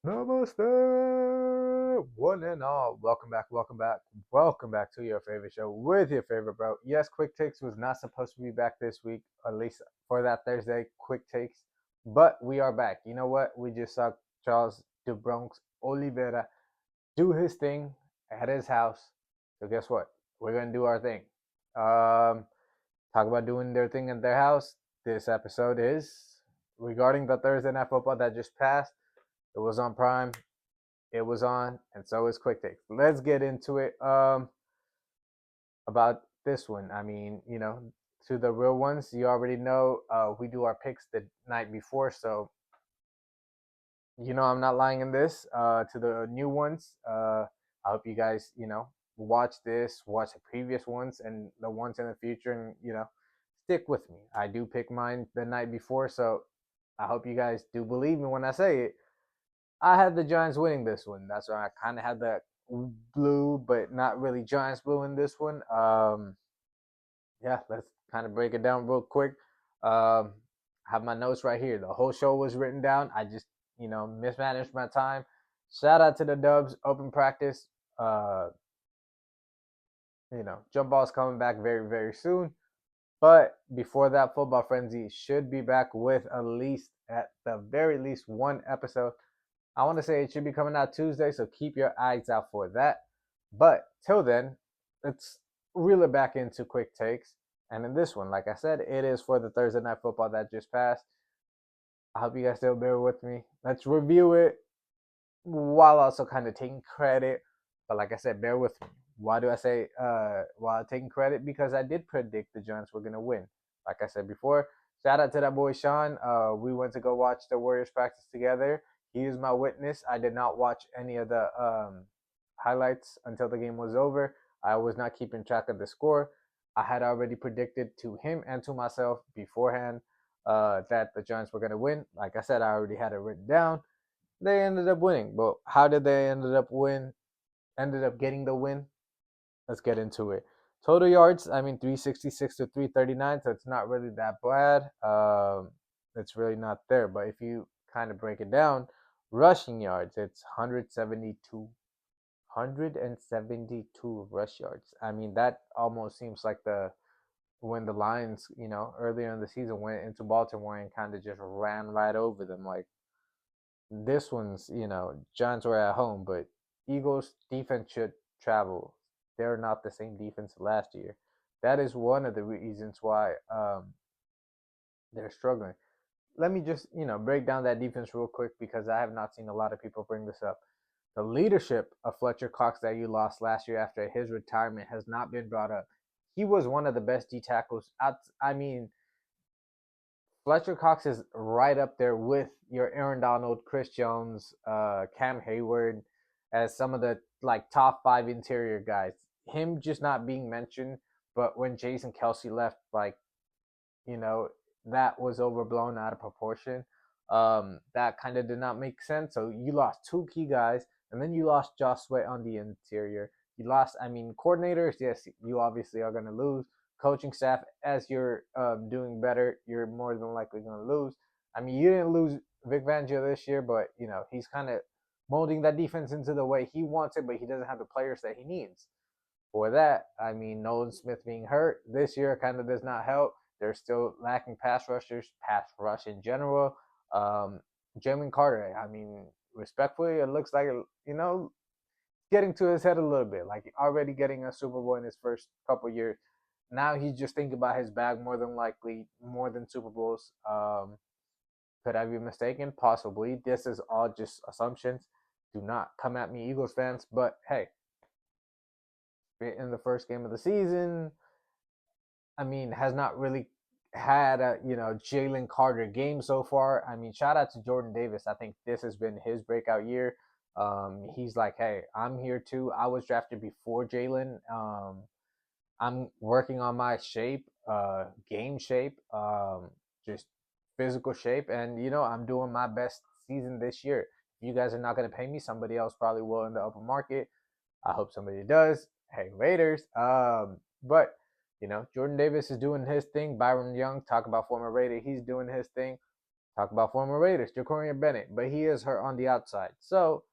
Namaste, one and all. Welcome back to your favorite show with your favorite bro. Yes, Quick Takes was not supposed to be back this week, at least for that Thursday Quick Takes, but we are back. You know what? We just saw Charles de Bronx Oliveira do his thing at his house. So guess what? We're gonna do our thing. Talk about doing their thing at their house. This episode is regarding the Thursday night football that just passed. It was on Prime. It was on, and so is Quick Takes. Let's get into it. About this one. I mean, to the real ones, you already know. We do our picks the night before, so I'm not lying in this. To the new ones, I hope you guys, watch this, watch the previous ones, and the ones in the future, and stick with me. I do pick mine the night before, so I hope you guys do believe me when I say it. I had the Giants winning this one. That's why I kind of had the blue, but not really Giants blue in this one. Yeah, let's kind of break it down real quick. I have my notes right here. The whole show was written down. I just, mismanaged my time. Shout out to the Dubs, open practice. Uh, jump ball's coming back very, very soon. But before that, Football Frenzy should be back with at the very least, one episode. I want to say it should be coming out Tuesday, so keep your eyes out for that. But till then, let's reel it back into quick takes. And in this one, like I said, it is for the Thursday night football that just passed. I hope you guys still bear with me. Let's review it while also kind of taking credit. But like I said, bear with me. Why do I say while taking credit? Because I did predict the Giants were gonna win. Like I said before, shout out to that boy Sean. We went to go watch the Warriors practice together. He is my witness. I did not watch any of the highlights until the game was over. I was not keeping track of the score. I had already predicted to him and to myself beforehand that the Giants were going to win. Like I said, I already had it written down. They ended up winning. But how did they ended up getting the win? Let's get into it. Total yards, 366 to 339, so it's not really that bad. It's really not there. But if you kind of break it down, rushing yards, it's 172 rush yards. I mean, that almost seems like the when the Lions, earlier in the season went into Baltimore and kind of just ran right over them. Like this one's, Giants were at home, but Eagles defense should travel. They're not the same defense last year. That is one of the reasons why they're struggling. Let me just, break down that defense real quick because I have not seen a lot of people bring this up. The leadership of Fletcher Cox that you lost last year after his retirement has not been brought up. He was one of the best D tackles. Fletcher Cox is right up there with your Aaron Donald, Chris Jones, Cam Hayward as some of the like top five interior guys. Him just not being mentioned, but when Jason Kelsey left, you know, that was overblown out of proportion. That kind of did not make sense. So you lost two key guys, and then you lost Josh Sweat on the interior. You lost, coordinators. Yes, you obviously are going to lose. Coaching staff, as you're doing better, you're more than likely going to lose. You didn't lose Vic Fangio this year, but he's kind of molding that defense into the way he wants it, but he doesn't have the players that he needs for that. Nolan Smith being hurt this year kind of does not help. They're still lacking pass rushers, pass rush in general. Um, Jalen Carter, respectfully, it looks like, getting to his head a little bit. Like already getting a Super Bowl in his first couple years. Now he's just thinking about his bag more than likely, more than Super Bowls. Could I be mistaken? Possibly. This is all just assumptions. Do not come at me, Eagles fans. But hey, in the first game of the season, has not really had a Jalen Carter game so far. Shout out to Jordan Davis. I think this has been his breakout year. He's like, hey, I'm here too. I was drafted before Jalen. I'm working on my shape, game shape, just physical shape, and I'm doing my best season this year. If you guys are not going to pay me, somebody else probably will in the open market. I hope somebody does. Hey, Raiders. But Jordan Davis is doing his thing. Byron Young, talk about former Raider, he's doing his thing. Talk about former Raiders, Jacorian Bennett, but he is hurt on the outside. So,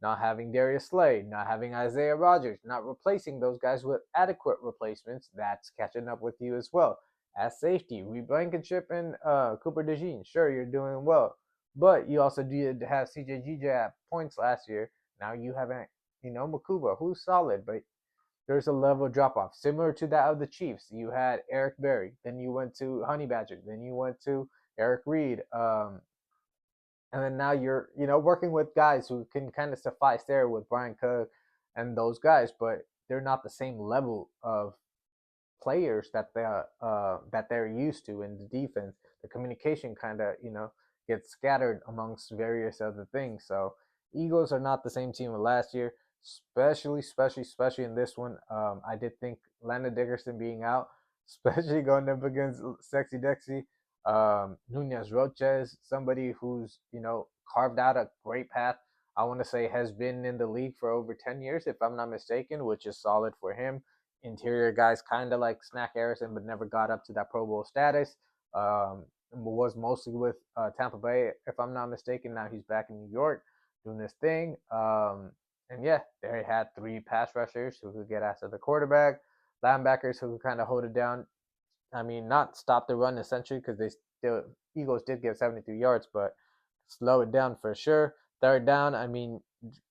not having Darius Slay, not having Isaiah Rodgers, not replacing those guys with adequate replacements, that's catching up with you as well. As safety, Reed Blankenship and Cooper DeJean, sure, you're doing well. But you also did have CJGJ at points last year. Now you haven't, Makuba, who's solid, but there's a level drop off similar to that of the Chiefs. You had Eric Berry, then you went to Honey Badger, then you went to Eric Reed, and then now you're working with guys who can kind of suffice there with Brian Cook and those guys, but they're not the same level of players that they're used to in the defense. The communication kind of gets scattered amongst various other things. So Eagles are not the same team as last year, especially in this one. I did think Landon Dickerson being out, especially going up against Sexy Dexy, Nunez Roches, somebody who's carved out a great path. I want to say has been in the league for over 10 years, if I'm not mistaken, which is solid for him. Interior guys, kind of like Snack Harrison, but never got up to that Pro Bowl status. Was mostly with Tampa Bay, if I'm not mistaken. Now he's back in New York doing this thing. And yeah, they had 3 pass rushers who could get after the quarterback, linebackers who could kind of hold it down. I mean, not stop the run essentially because Eagles did get 73 yards, but slow it down for sure. Third down, I mean,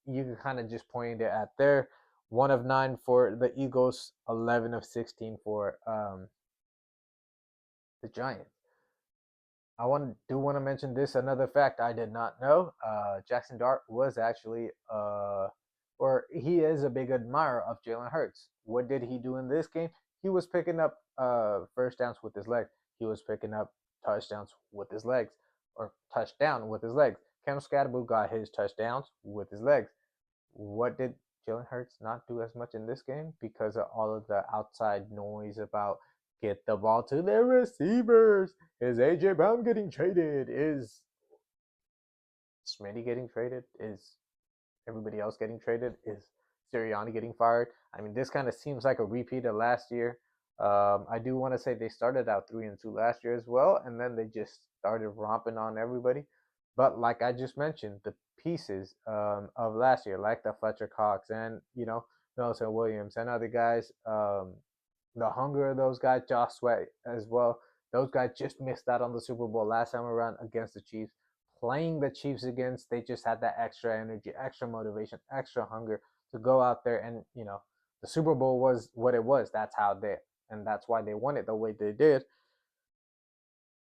you can kind of just point it at there. 1 of 9 for the Eagles, 11 of 16 for the Giants. I want to mention this another fact I did not know. Jackson Dart was actually or he is a big admirer of Jalen Hurts. What did he do in this game? He was picking up first downs with his legs. He was picking up touchdowns with his legs, or touchdown with his legs. Cam SkattaBOOM got his touchdowns with his legs. What did Jalen Hurts not do as much in this game because of all of the outside noise about get the ball to their receivers? Is AJ Brown getting traded? Is Smitty getting traded? Is everybody else getting traded? Is Sirianni getting fired? I mean, this kind of seems like a repeat of last year. I do want to say they started out 3-2 last year as well, and then they just started romping on everybody. But like I just mentioned, the pieces of last year, like the Fletcher Cox and Nelson Williams and other guys, the hunger of those guys, Josh Sweat as well. Those guys just missed out on the Super Bowl last time around against the Chiefs. Playing the Chiefs against, they just had that extra energy, extra motivation, extra hunger to go out there and the Super Bowl was what it was. That's why they won it the way they did.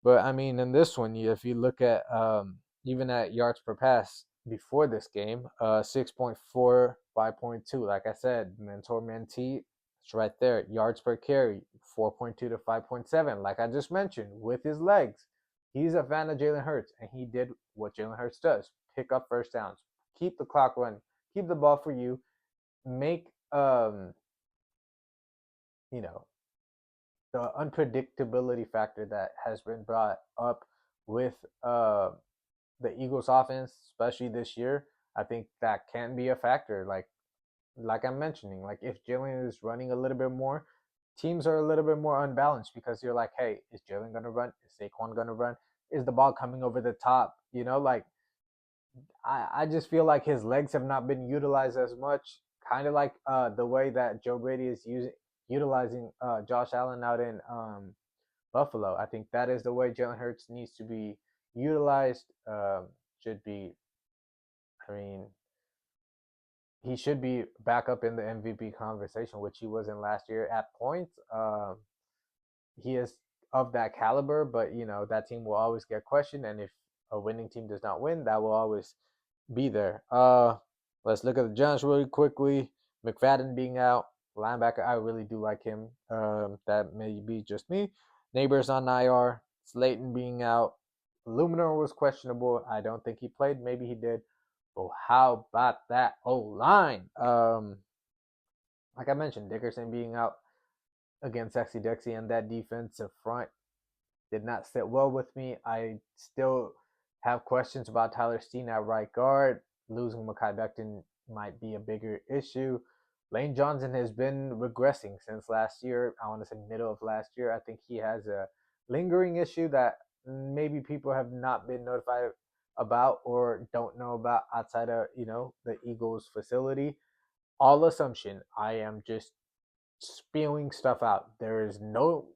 But I mean, in this one, if you look at even at yards per pass before this game, 6.4, 5.2. Like I said, mentor mentee, it's right there. Yards per carry, 4.2 to 5.7. Like I just mentioned, with his legs, he's a fan of Jalen Hurts, and he did what Jalen Hurts does: pick up first downs, keep the clock running, keep the ball for you, make the unpredictability factor that has been brought up with the Eagles offense, especially this year. I think that can be a factor. Like I'm mentioning, like if Jalen is running a little bit more, teams are a little bit more unbalanced because you're like, hey, is Jalen gonna run? Is Saquon gonna run? Is the ball coming over the top? Like I just feel like his legs have not been utilized as much. Kind of like the way that Joe Brady is utilizing Josh Allen out in Buffalo. I think that is the way Jalen Hurts needs to be utilized. Should be, I mean, he should be back up in the MVP conversation, which he was in last year at points. He is of that caliber, but that team will always get questioned, and if a winning team does not win, that will always be there. Let's look at the Giants really quickly. McFadden being out, linebacker, I really do like him. That may be just me. Neighbors on IR. Slayton being out. Luminar was questionable. I don't think he played. Maybe he did. But how about that O-line? Like I mentioned, Dickerson being out against Sexy Dexy, and that defensive front did not sit well with me. I still have questions about Tyler Steen at right guard. Losing Mekhi Becton might be a bigger issue. Lane Johnson has been regressing since last year. I want to say middle of last year. I think he has a lingering issue that maybe people have not been notified about or don't know about outside of the Eagles facility. All assumption. I am just spewing stuff out. There is no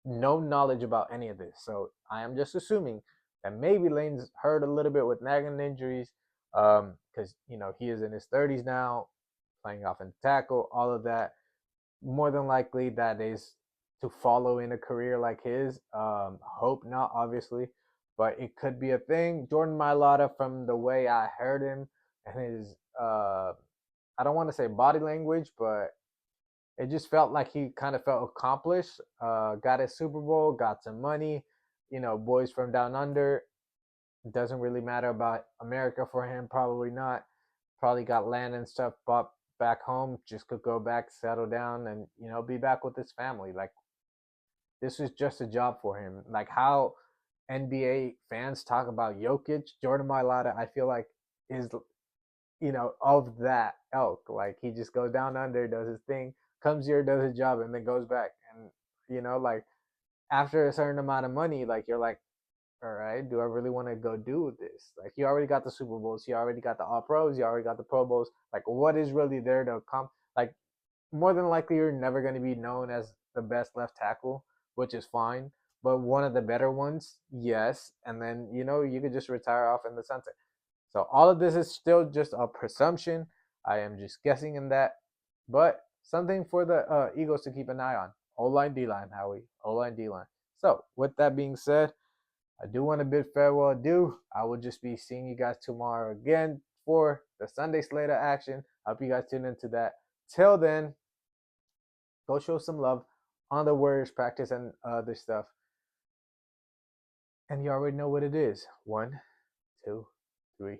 knowledge about any of this. So I am just assuming that maybe Lane's hurt a little bit with nagging injuries, because he is in his 30s now, playing off in tackle, all of that. More than likely, that is to follow in a career like his. Hope not, obviously, but it could be a thing. Jordan Mailata, from the way I heard him and his, I don't want to say body language, but it just felt like he kind of felt accomplished. Got his Super Bowl, got some money. Boys from down under. Doesn't really matter about America for him. Probably not. Probably got land and stuff bought back home. Just could go back, settle down, and be back with his family. Like, this was just a job for him. Like how NBA fans talk about Jokic, Jordan Mailata, I feel like is of that elk. Like, he just goes down under, does his thing, comes here, does his job, and then goes back. And like, after a certain amount of money, like, you're like, all right, do I really want to go do this? Like, you already got the Super Bowls, you already got the All Pros, you already got the Pro Bowls. Like, what is really there to come? Like, more than likely, you're never going to be known as the best left tackle, which is fine. But one of the better ones, yes. And then you could just retire off in the sunset. So all of this is still just a presumption. I am just guessing in that, but something for the Eagles to keep an eye on. O line, D line, Howie. O line, D line. So with that being said, I do want to bid farewell adieu. I will just be seeing you guys tomorrow again for the Sunday slate of action. I hope you guys tune into that. Till then, go show some love on the Warriors practice and other stuff. And you already know what it is. 1, 2, 3.